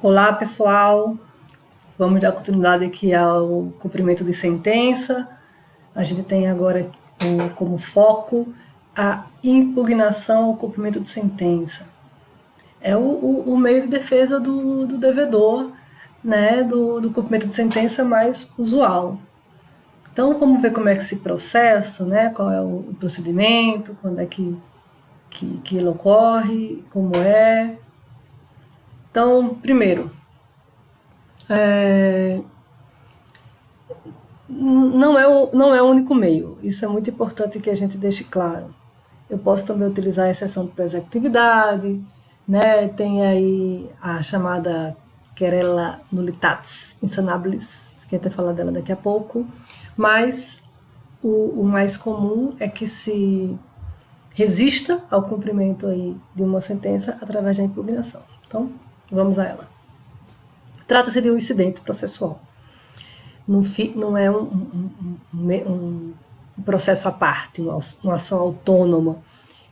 Olá, pessoal. Vamos dar continuidade aqui ao cumprimento de sentença. A gente tem agora como foco a impugnação ao cumprimento de sentença. É o meio de defesa do devedor, né, do cumprimento de sentença mais usual. Então, vamos ver como é que se processa, né, qual é o procedimento, quando é que ele ocorre, como é. Então, primeiro, não é o único meio. Isso é muito importante que a gente deixe claro. Eu posso também utilizar a exceção de pré-executividade, né? Tem aí a chamada querela nullitatis insanabilis, que a gente vai falar dela daqui a pouco, mas o mais comum é que se resista ao cumprimento aí de uma sentença através da impugnação. Então, vamos a ela. Trata-se de um incidente processual. Não é um processo à parte, uma ação autônoma,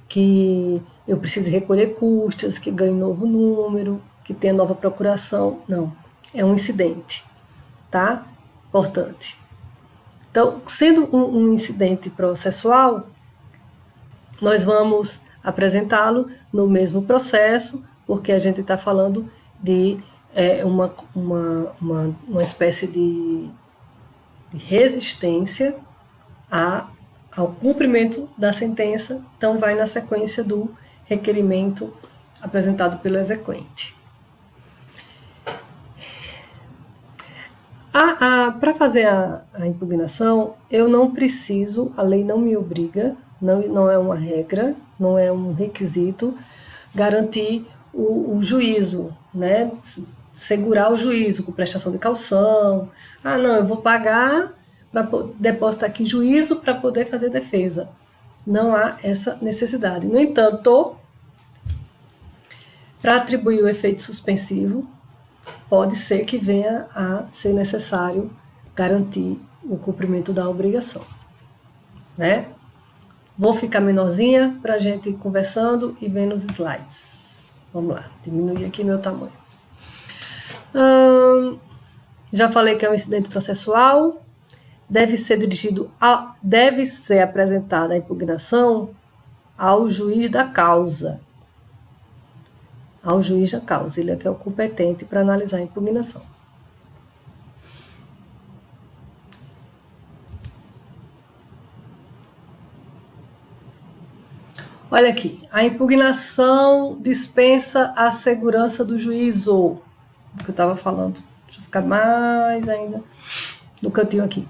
que eu preciso recolher custas, que ganhe novo número, que tenha nova procuração. Não, é um incidente, tá? Importante. Então, sendo um incidente processual, nós vamos apresentá-lo no mesmo processo, porque a gente está falando de uma espécie de resistência ao cumprimento da sentença, então vai na sequência do requerimento apresentado pelo exequente. Para fazer a impugnação, eu não preciso, a lei não me obriga, não é uma regra, não é um requisito, garantir o juízo, né? Segurar o juízo com prestação de caução. Não, eu vou pagar para depositar aqui juízo para poder fazer defesa. Não há essa necessidade. No entanto, para atribuir o efeito suspensivo, pode ser que venha a ser necessário garantir o cumprimento da obrigação, né? Vou ficar menorzinha para a gente ir conversando e vendo os slides. Vamos lá, diminuir aqui meu tamanho. Já falei que é um incidente processual, deve ser apresentada a impugnação ao juiz da causa. Ao juiz da causa, ele é que é o competente para analisar a impugnação. Olha aqui, a impugnação dispensa a segurança do juízo, que eu estava falando. Deixa eu ficar mais ainda no cantinho aqui.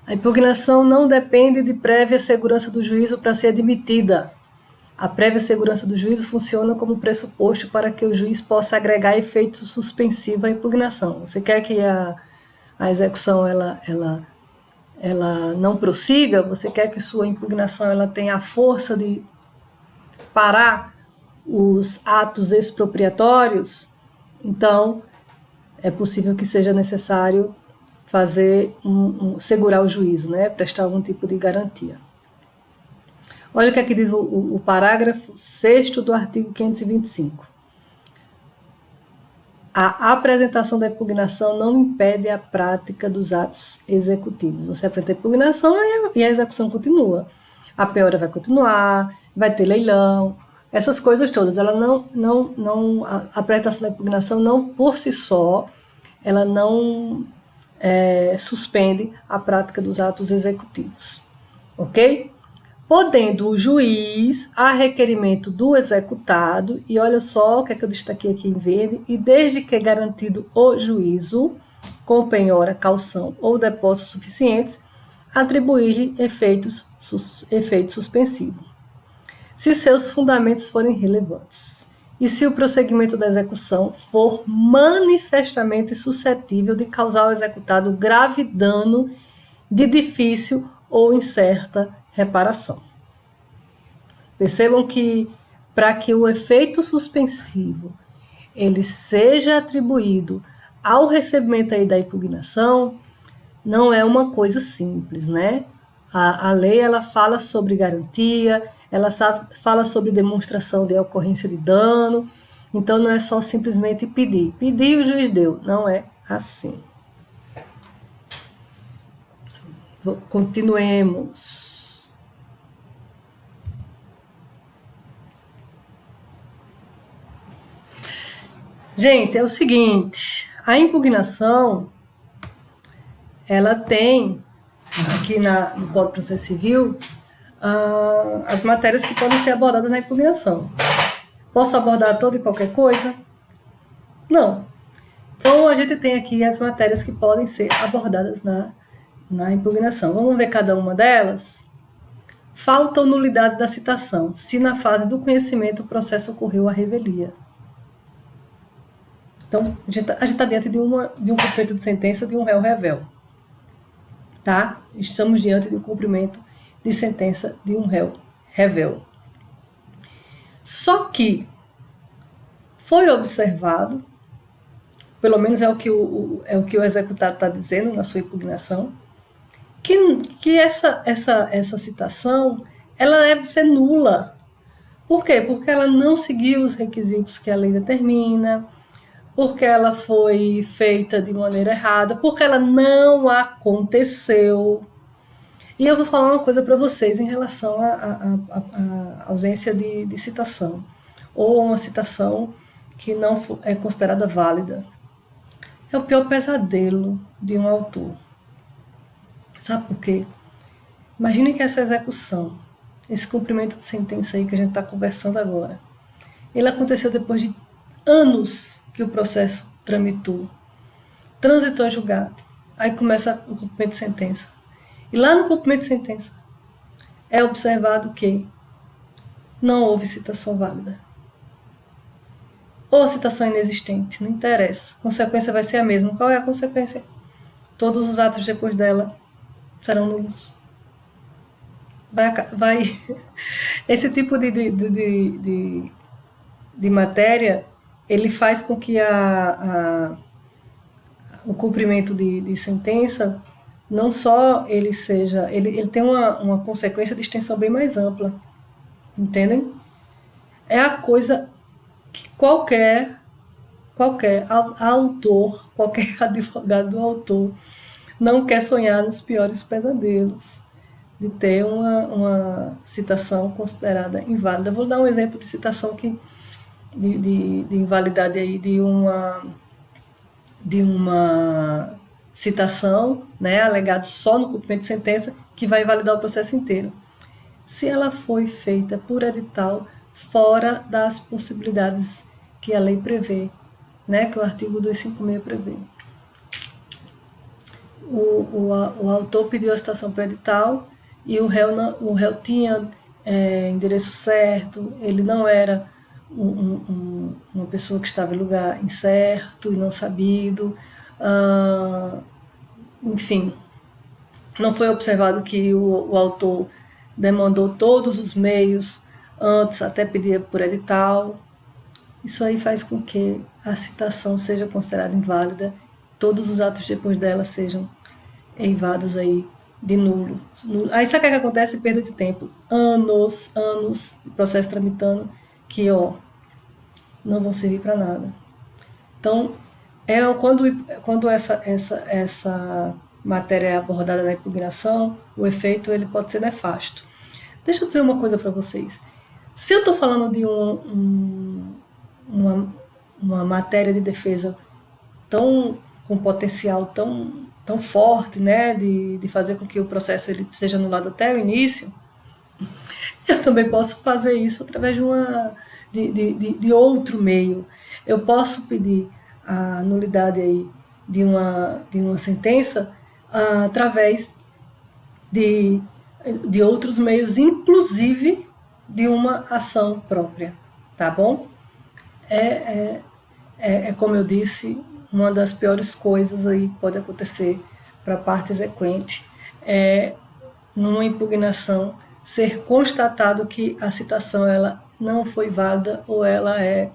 A impugnação não depende de prévia segurança do juízo para ser admitida. A prévia segurança do juízo funciona como pressuposto para que o juiz possa agregar efeito suspensivo à impugnação. Você quer que a execução ela não prossiga? Você quer que sua impugnação ela tenha a força de parar os atos expropriatórios? Então, é possível que seja necessário fazer segurar o juízo, né? Prestar algum tipo de garantia. Olha o que aqui diz o parágrafo 6º do artigo 525. A apresentação da impugnação não impede a prática dos atos executivos. Você apresenta a impugnação e a execução continua. A penhora vai continuar, vai ter leilão, essas coisas todas. Ela a apresentação da impugnação não, por si só, ela não suspende a prática dos atos executivos, ok? Podendo o juiz, a requerimento do executado, e olha só o que é que eu destaquei aqui em verde, e desde que é garantido o juízo, com penhora, caução ou depósitos suficientes, atribuir-lhe efeitos suspensivos, se seus fundamentos forem relevantes, e se o prosseguimento da execução for manifestamente suscetível de causar ao executado grave dano de difícil ou incerta reparação. Percebam que, para que o efeito suspensivo ele seja atribuído ao recebimento aí da impugnação, não é uma coisa simples, né? A lei ela fala sobre garantia, ela fala sobre demonstração de ocorrência de dano, Então não é só simplesmente pedir. Pedir e o juiz deu. Não é assim. Continuemos. Gente, é o seguinte, a impugnação, ela tem, aqui no Código de Processo Civil, as matérias que podem ser abordadas na impugnação. Posso abordar toda e qualquer coisa? Não. Então, a gente tem aqui as matérias que podem ser abordadas na impugnação. Vamos ver cada uma delas? Falta ou nulidade da citação, se na fase do conhecimento o processo ocorreu a revelia. Então, a gente está diante de um cumprimento de sentença de um réu revel. Tá? Estamos diante de um cumprimento de sentença de um réu revel. Só que foi observado, pelo menos é o que o executado está dizendo na sua impugnação, que essa citação ela deve ser nula. Por quê? Porque ela não seguiu os requisitos que a lei determina, porque ela foi feita de maneira errada, porque ela não aconteceu. E eu vou falar uma coisa para vocês em relação à ausência de citação, ou uma citação que não é considerada válida. É o pior pesadelo de um autor. Sabe por quê? Imagine que essa execução, esse cumprimento de sentença aí que a gente está conversando agora, ele aconteceu depois de anos que o processo tramitou, transitou em julgado, aí começa o cumprimento de sentença. E lá no cumprimento de sentença é observado que não houve citação válida. Ou a citação inexistente, não interessa. A consequência vai ser a mesma. Qual é a consequência? Todos os atos depois dela serão nulos. Esse tipo de matéria, ele faz com que o cumprimento de sentença, não só ele seja, ele tem uma consequência de extensão bem mais ampla, entendem? É a coisa que qualquer autor, qualquer advogado do autor não quer sonhar nos piores pesadelos, de ter uma citação considerada inválida. Vou dar um exemplo de citação de invalidade aí de uma citação, né, alegado só no cumprimento de sentença, que vai invalidar o processo inteiro. Se ela foi feita por edital fora das possibilidades que a lei prevê, né, que o artigo 256 prevê. O autor pediu a citação para edital e o réu tinha endereço certo, ele não era uma pessoa que estava em lugar incerto e não sabido, enfim, não foi observado que o autor demandou todos os meios antes, até pedir por edital. Isso aí faz com que a citação seja considerada inválida, todos os atos depois dela sejam eivados aí de nulo. Aí sabe o que acontece? Perda de tempo. Anos de processo tramitando que, não vão servir para nada. Então, quando essa matéria é abordada na impugnação, o efeito ele pode ser nefasto. Deixa eu dizer uma coisa para vocês. Se eu estou falando de uma matéria de defesa com potencial tão forte, né, de fazer com que o processo ele seja anulado até o início, eu também posso fazer isso através de outro meio. Eu posso pedir a nulidade aí de uma sentença através de outros meios, inclusive de uma ação própria, tá bom? É como eu disse, uma das piores coisas aí que pode acontecer para a parte exequente é, numa impugnação, ser constatado que a citação ela não foi válida ou ela é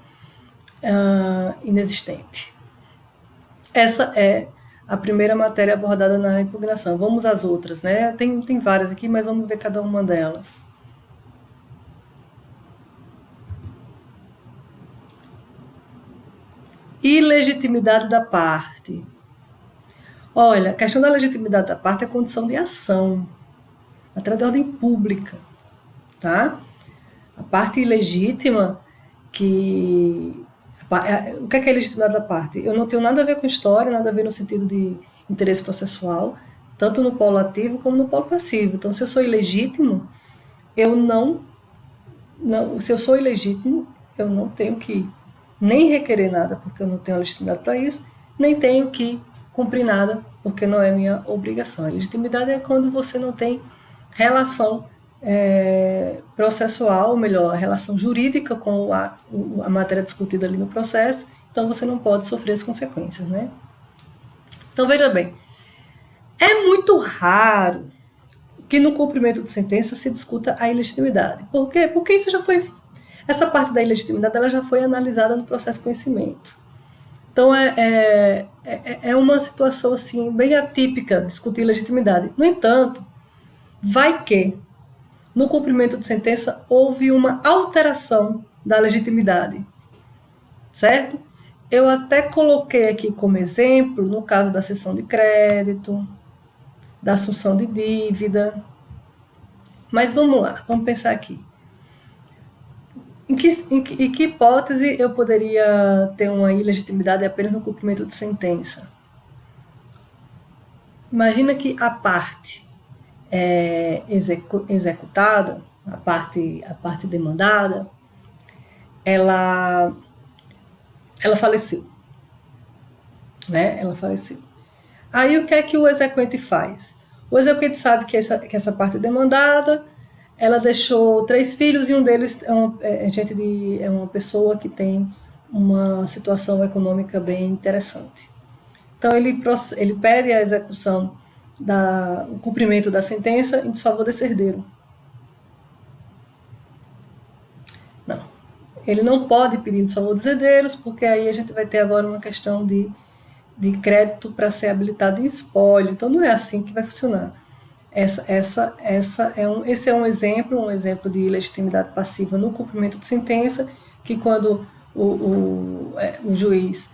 inexistente. Essa é a primeira matéria abordada na impugnação. Vamos às outras, né? Tem várias aqui, mas vamos ver cada uma delas. Ilegitimidade da parte. Olha, a questão da legitimidade da parte é condição de ação, matéria de ordem pública, tá? A parte ilegítima, que... O que é legitimidade da parte? Eu não tenho nada a ver com história, nada a ver no sentido de interesse processual, tanto no polo ativo como no polo passivo. Então, se eu sou ilegítimo, eu não se eu sou ilegítimo, eu não tenho que nem requerer nada, porque eu não tenho legitimidade para isso, nem tenho que cumprir nada, porque não é minha obrigação. A legitimidade é quando você não tem relação processual, ou melhor, a relação jurídica com a matéria discutida ali no processo, então você não pode sofrer as consequências, né? Então, veja bem, é muito raro que no cumprimento de sentença se discuta a ilegitimidade. Por quê? Porque isso já foi... Essa parte da ilegitimidade ela já foi analisada no processo de conhecimento. Então, é uma situação assim, bem atípica discutir legitimidade. No entanto, vai que no cumprimento de sentença houve uma alteração da legitimidade, certo? Eu até coloquei aqui como exemplo, no caso da cessão de crédito, da assunção de dívida. Mas vamos lá, vamos pensar aqui. Em que hipótese eu poderia ter uma ilegitimidade apenas no cumprimento de sentença? Imagina que a parte executada, a parte demandada, ela faleceu, né? Ela faleceu. Aí o que é que o exequente faz? O exequente sabe que essa parte demandada, ela deixou 3 filhos e um deles é uma pessoa que tem uma situação econômica bem interessante. Então ele pede a execução o cumprimento da sentença em desfavor desse herdeiro. Não. Ele não pode pedir em desfavor dos herdeiros, porque aí a gente vai ter agora uma questão de crédito para ser habilitado em espólio. Então não é assim que vai funcionar. Esse é um exemplo de legitimidade passiva no cumprimento de sentença, que quando o juiz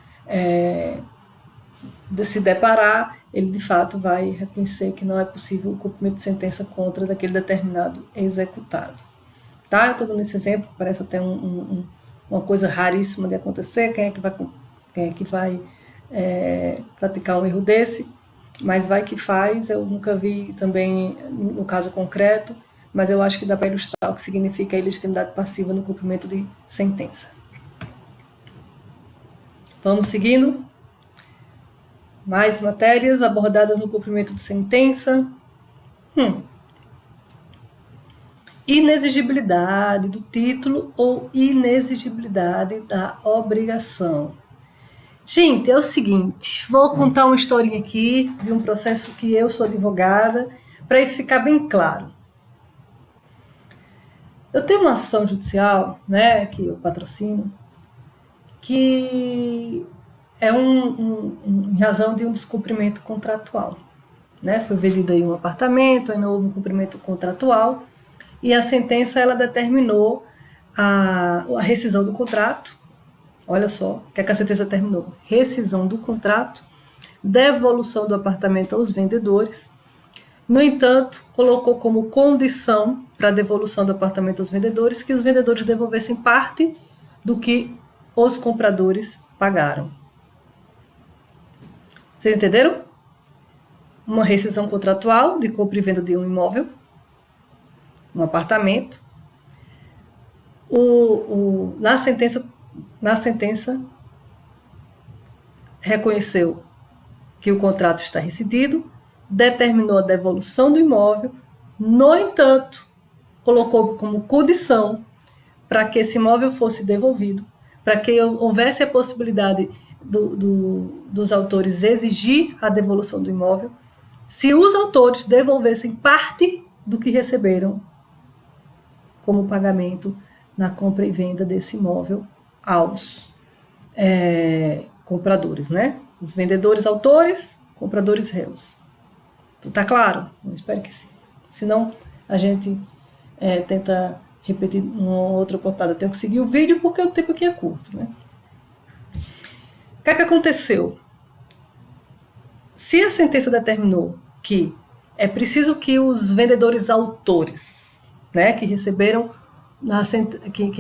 se deparar, ele de fato vai reconhecer que não é possível o cumprimento de sentença contra daquele determinado executado. Tá? Eu estou dando esse exemplo, parece até uma coisa raríssima de acontecer. Quem é que vai praticar um erro desse? Mas vai que faz. Eu nunca vi também no caso concreto, mas eu acho que dá para ilustrar o que significa a ilegitimidade passiva no cumprimento de sentença. Vamos seguindo. Mais matérias abordadas no cumprimento de sentença. Inexigibilidade do título ou inexigibilidade da obrigação. Gente, é o seguinte, vou contar uma historinha aqui de um processo que eu sou advogada, para isso ficar bem claro. Eu tenho uma ação judicial, né, que eu patrocino, que é em razão de um descumprimento contratual. Né? Foi vendido aí um apartamento, aí não houve um cumprimento contratual, e a sentença ela determinou a rescisão do contrato. Olha só, o que a sentença determinou? Rescisão do contrato, devolução do apartamento aos vendedores. No entanto, colocou como condição para a devolução do apartamento aos vendedores que os vendedores devolvessem parte do que os compradores pagaram. Vocês entenderam? Uma rescisão contratual de compra e venda de um imóvel, um apartamento. Na sentença, reconheceu que o contrato está rescindido, determinou a devolução do imóvel, no entanto, colocou como condição para que esse imóvel fosse devolvido, para que houvesse a possibilidade dos autores exigir a devolução do imóvel, se os autores devolvessem parte do que receberam como pagamento na compra e venda desse imóvel aos compradores, né? Os vendedores autores, compradores réus. Então, tá claro? Eu espero que sim. Senão, a gente tenta repetir uma outra portada. Eu tenho que seguir o vídeo porque o tempo aqui é curto, né? O que é que aconteceu? Se a sentença determinou que é preciso que os vendedores autores, né, que receberam, que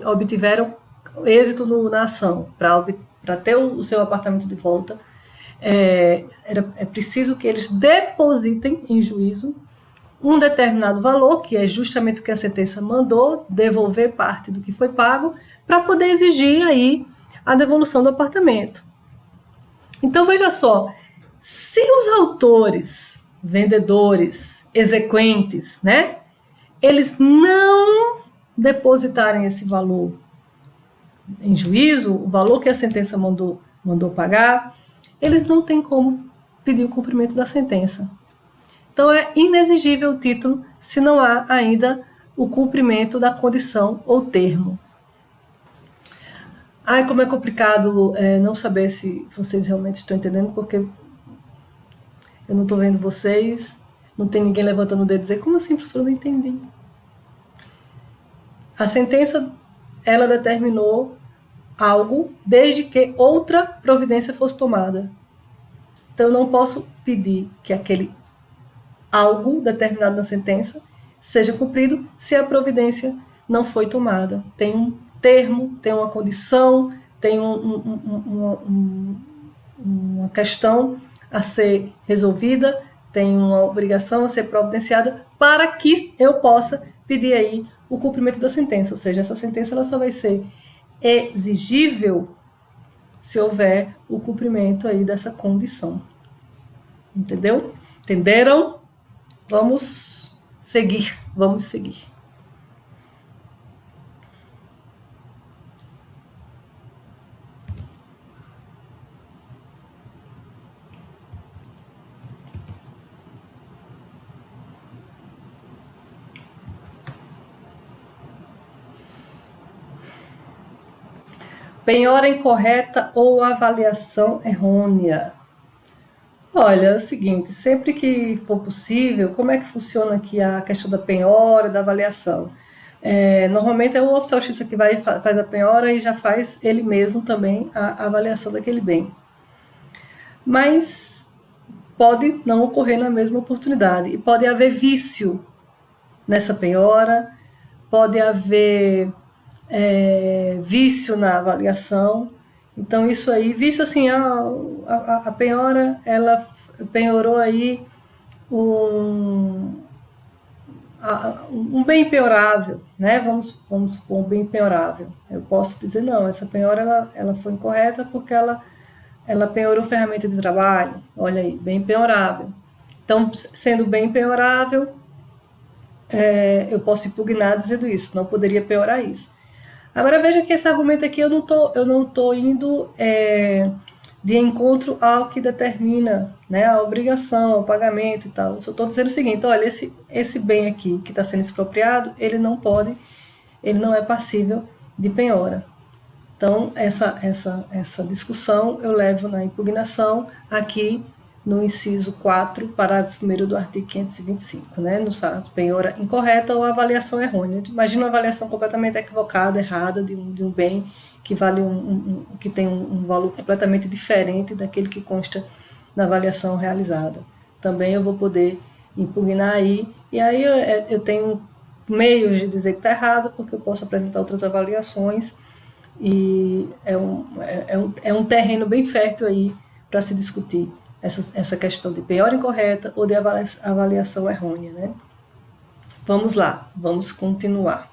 obtiveram êxito na ação para ter o seu apartamento de volta, é preciso que eles depositem em juízo um determinado valor, que é justamente o que a sentença mandou, devolver parte do que foi pago, para poder exigir aí a devolução do apartamento. Então, veja só, se os autores, vendedores, exequentes, né, eles não depositarem esse valor em juízo, o valor que a sentença mandou pagar, eles não têm como pedir o cumprimento da sentença. Então, é inexigível o título se não há ainda o cumprimento da condição ou termo. Ai, como é complicado não saber se vocês realmente estão entendendo, porque eu não estou vendo vocês, não tem ninguém levantando o dedo e dizer, como assim, professor, eu não entendi. A sentença, ela determinou algo desde que outra providência fosse tomada. Então, eu não posso pedir que aquele algo determinado na sentença seja cumprido se a providência não foi tomada. Tem um termo, tem uma condição, tem uma questão a ser resolvida, tem uma obrigação a ser providenciada para que eu possa pedir aí o cumprimento da sentença. Ou seja, essa sentença ela só vai ser exigível se houver o cumprimento aí dessa condição. Entendeu? Entenderam? Vamos seguir. Penhora incorreta ou avaliação errônea. Olha, é o seguinte, sempre que for possível, como é que funciona aqui a questão da penhora, da avaliação? Normalmente é o oficial de justiça que faz a penhora e já faz ele mesmo também a avaliação daquele bem. Mas pode não ocorrer na mesma oportunidade e pode haver vício nessa penhora, pode haver vício na avaliação. Então, isso aí, vício assim, a penhora, ela penhorou aí um bem penhorável, né? Vamos supor um bem penhorável. Eu posso dizer, não, essa penhora ela foi incorreta porque ela penhorou ferramenta de trabalho. Olha aí, bem penhorável. Então, sendo bem penhorável, eu posso impugnar dizendo isso, não poderia penhorar isso. Agora veja que esse argumento aqui eu não tô indo de encontro ao que determina, né, a obrigação, o pagamento e tal. Eu só estou dizendo o seguinte, olha, esse bem aqui que está sendo expropriado, ele não é passível de penhora. Então, essa discussão eu levo na impugnação aqui no inciso 4, parágrafo 1º do artigo 525, né? No caso, penhora incorreta ou avaliação errônea. Imagina uma avaliação completamente equivocada, errada de um bem que vale que tem um valor completamente diferente daquele que consta na avaliação realizada. Também eu vou poder impugnar aí, e aí eu tenho meios de dizer que está errado, porque eu posso apresentar outras avaliações, e é um terreno bem fértil aí para se discutir essa questão de penhora incorreta ou de avaliação errônea, né? Vamos lá, vamos continuar.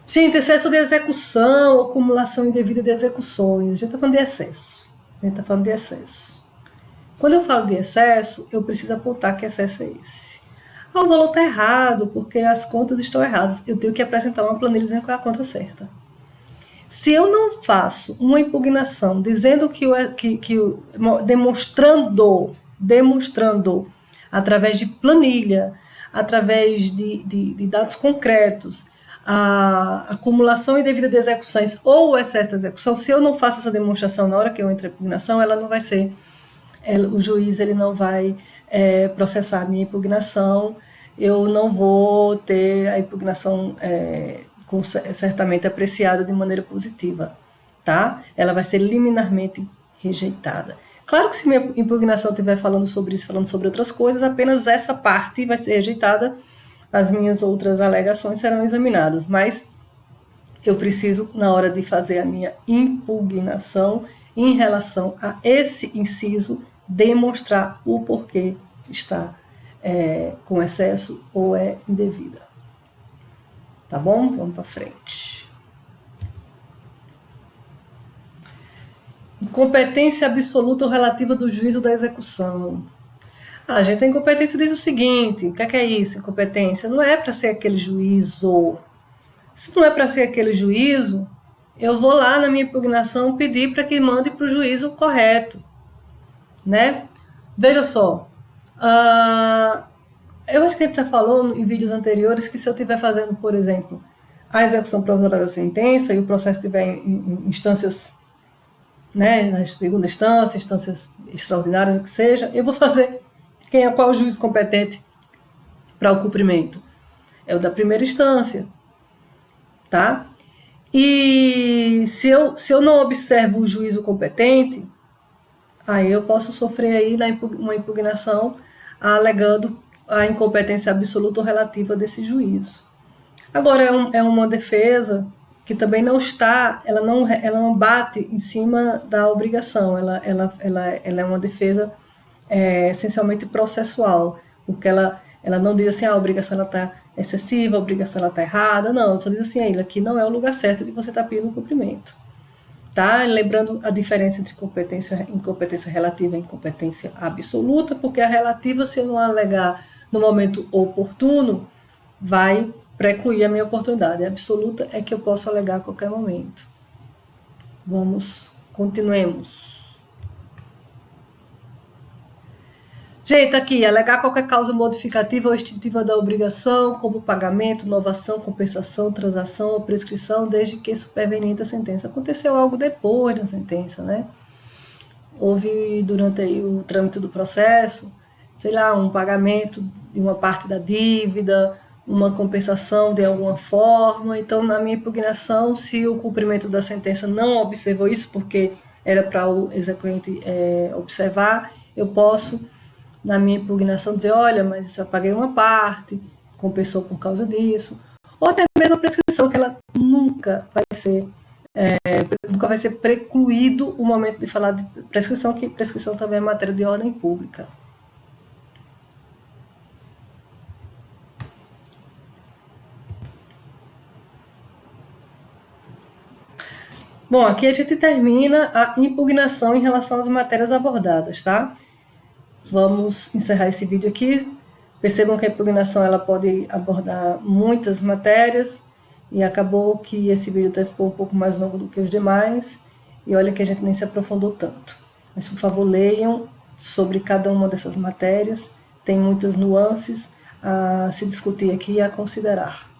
Gente, excesso de execução, acumulação indevida de execuções. A gente está falando de excesso. Quando eu falo de excesso, eu preciso apontar que excesso é esse. O valor está errado, porque as contas estão erradas. Eu tenho que apresentar uma planilha dizendo qual é a conta certa. Se eu não faço uma impugnação dizendo demonstrando através de planilha, através de dados concretos, a acumulação indevida de execuções ou o excesso de execução, se eu não faço essa demonstração na hora que eu entro em impugnação, ela não vai ser, o juiz ele não vai processar a minha impugnação eu não vou ter a impugnação certamente apreciada de maneira positiva, tá? Ela vai ser liminarmente rejeitada. Claro que se minha impugnação estiver falando sobre isso, falando sobre outras coisas, apenas essa parte vai ser rejeitada, as minhas outras alegações serão examinadas, mas eu preciso, na hora de fazer a minha impugnação, em relação a esse inciso, demonstrar o porquê está com excesso ou é indevida. Tá bom? Vamos para frente. Incompetência absoluta ou relativa do juízo da execução. A gente tem incompetência diz o seguinte, o que é isso, incompetência? Não é para ser aquele juízo. Se não é para ser aquele juízo, eu vou lá na minha impugnação pedir para que mande para o juízo correto, né? Veja só, eu acho que a gente já falou em vídeos anteriores que se eu estiver fazendo, por exemplo, a execução provisória da sentença e o processo estiver em instâncias, né, na segunda instância, instâncias extraordinárias, o que seja, eu vou fazer qual é o juiz competente para o cumprimento? É o da primeira instância, tá? E se eu não observo o juízo competente, aí eu posso sofrer aí uma impugnação alegando a incompetência absoluta ou relativa desse juízo. Agora, é uma defesa que também não está, ela não bate em cima da obrigação, ela é uma defesa essencialmente processual, porque ela não diz assim, a obrigação está excessiva, a obrigação está errada, não, só diz assim, aqui não é o lugar certo de você estar pedindo cumprimento. Tá? Lembrando a diferença entre incompetência relativa e incompetência absoluta, porque a relativa, se eu não alegar no momento oportuno, vai precluir a minha oportunidade. A absoluta é que eu posso alegar a qualquer momento. Continuemos. Gente, aqui, alegar qualquer causa modificativa ou extintiva da obrigação, como pagamento, novação, compensação, transação ou prescrição, desde que superveniente a sentença. Aconteceu algo depois da sentença, né? Houve, durante aí o trâmite do processo, sei lá, um pagamento de uma parte da dívida, uma compensação de alguma forma. Então, na minha impugnação, se o cumprimento da sentença não observou isso, porque era para o exequente observar, eu posso, na minha impugnação, dizer, olha, mas eu paguei uma parte, compensou por causa disso. Ou até mesmo a prescrição, que ela nunca vai ser precluído o momento de falar de prescrição, que prescrição também é matéria de ordem pública. Bom, aqui a gente termina a impugnação em relação às matérias abordadas, tá? Vamos encerrar esse vídeo aqui. Percebam que a impugnação ela pode abordar muitas matérias e acabou que esse vídeo até ficou um pouco mais longo do que os demais e olha que a gente nem se aprofundou tanto. Mas, por favor, leiam sobre cada uma dessas matérias. Tem muitas nuances a se discutir aqui e a considerar.